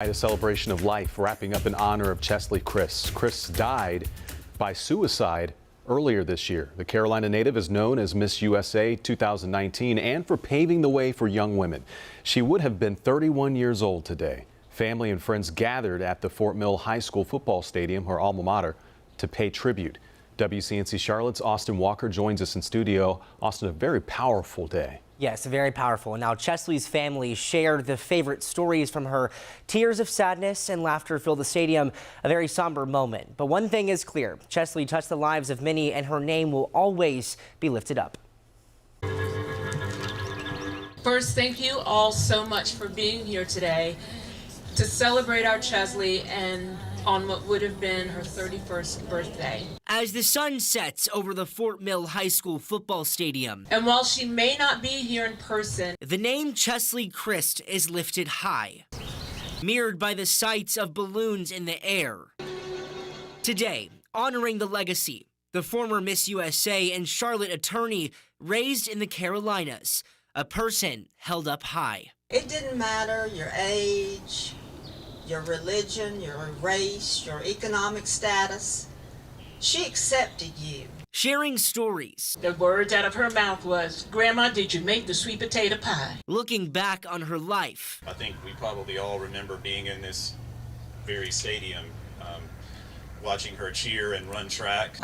A celebration of life wrapping up in honor of Cheslie Kryst. Kryst died by suicide earlier this year. The Carolina native is known as Miss USA 2019 and for paving the way for young women. She would have been 31 years old today. Family and friends gathered at the Fort Mill High School football stadium, her alma mater, to pay tribute. WCNC Charlotte's Austin Walker joins us in studio. Austin, a very powerful day. Yes, very powerful. Now, Cheslie's family shared the favorite stories from her. Tears of sadness and laughter filled the stadium, a very somber moment. But one thing is clear, Cheslie touched the lives of many, and her name will always be lifted up. First, thank you all so much for being here today to celebrate our Cheslie and on what would have been her 31st birthday. As the sun sets over the Fort Mill High School football stadium, And while she may not be here in person, the name Cheslie Kryst is lifted high, mirrored by the sights of balloons in the air. Today, honoring the legacy, the former Miss USA and Charlotte attorney raised in the Carolinas, a person held up high. It didn't matter your age, your religion, your race, your economic status. She accepted you. Sharing stories. the words out of her mouth was, "Grandma, did you make the sweet potato pie?" Looking back on her life. I think we probably all remember being in this very stadium, watching her cheer and run track.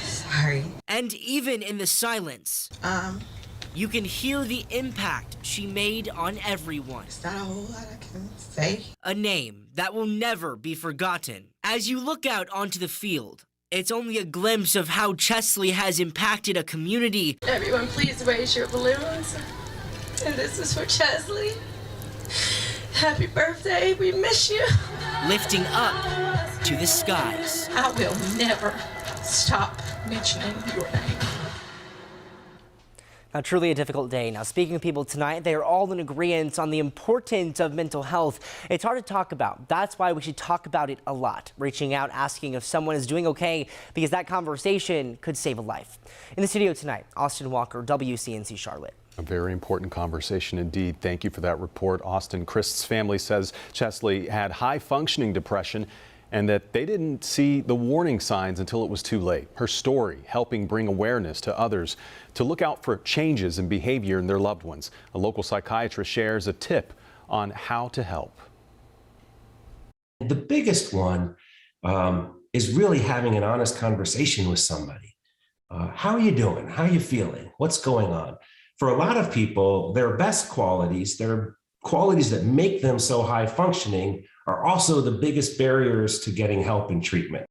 Sorry. And even in the silence, you can hear the impact she made on everyone. Not a whole lot I can say. A name that will never be forgotten. As you look out onto the field, it's only a glimpse of how Cheslie has impacted a community. Everyone, please raise your balloons. And this is for Cheslie. Happy birthday, we miss you. Lifting up to the skies. I will never stop mentioning your name. Now, truly a difficult day. Now, speaking of people tonight, they are all in agreement on the importance of mental health. It's hard to talk about. That's why we should talk about it a lot. Reaching out, asking if someone is doing okay, because that conversation could save a life. In the studio tonight, Austin Walker, WCNC Charlotte. A very important conversation indeed. Thank you for that report. Austin, Kryst's family says Cheslie had high-functioning depression and that they didn't see the warning signs until it was too late. Her story helping bring awareness to others to look out for changes in behavior in their loved ones. A local psychiatrist shares a tip on how to help. The biggest one is really having an honest conversation with somebody. How are you doing? How are you feeling? What's going on? For a lot of people, their best qualities, their qualities that make them so high functioning, are also the biggest barriers to getting help and treatment.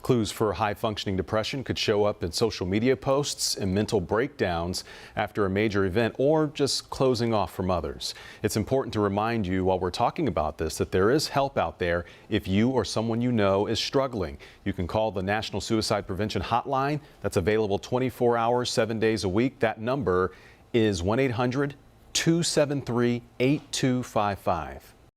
Clues for high-functioning depression could show up in social media posts and mental breakdowns after a major event or just closing off from others. It's important to remind you while we're talking about this that there is help out there if you or someone you know is struggling. You can call the National Suicide Prevention Hotline that's available 24 hours, 7 days a week. That number is 1-800-273-8255.